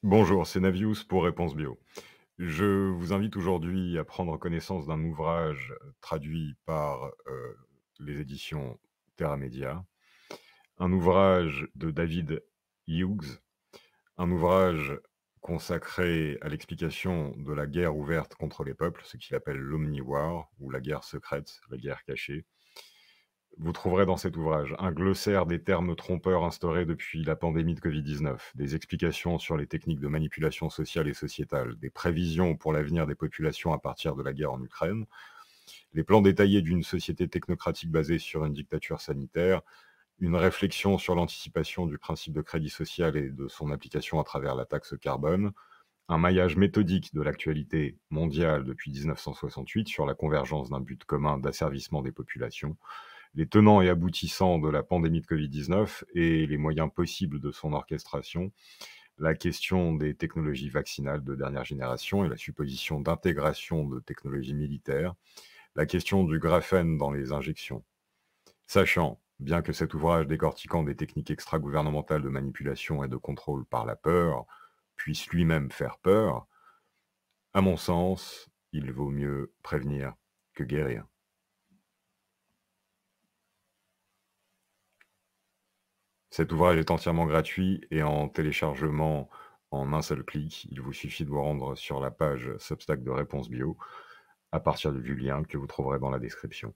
Bonjour, c'est Navius pour Réponse Bio. Je vous invite aujourd'hui à prendre connaissance d'un ouvrage traduit par les éditions Terra Media, un ouvrage de David Hughes, un ouvrage consacré à l'explication de la guerre ouverte contre les peuples, ce qu'il appelle l'Omni-War, ou la guerre secrète, la guerre cachée. Vous trouverez dans cet ouvrage un glossaire des termes trompeurs instaurés depuis la pandémie de Covid-19, des explications sur les techniques de manipulation sociale et sociétale, des prévisions pour l'avenir des populations à partir de la guerre en Ukraine, les plans détaillés d'une société technocratique basée sur une dictature sanitaire, une réflexion sur l'anticipation du principe de crédit social et de son application à travers la taxe carbone, un maillage méthodique de l'actualité mondiale depuis 1968 sur la convergence d'un but commun d'asservissement des populations, les tenants et aboutissants de la pandémie de Covid-19 et les moyens possibles de son orchestration, la question des technologies vaccinales de dernière génération et la supposition d'intégration de technologies militaires, la question du graphène dans les injections. Sachant, bien que cet ouvrage décortiquant des techniques extra-gouvernementales de manipulation et de contrôle par la peur puisse lui-même faire peur, à mon sens, il vaut mieux prévenir que guérir. Cet ouvrage est entièrement gratuit et en téléchargement en un seul clic. Il vous suffit de vous rendre sur la page Substack de Réponse Bio à partir du lien que vous trouverez dans la description.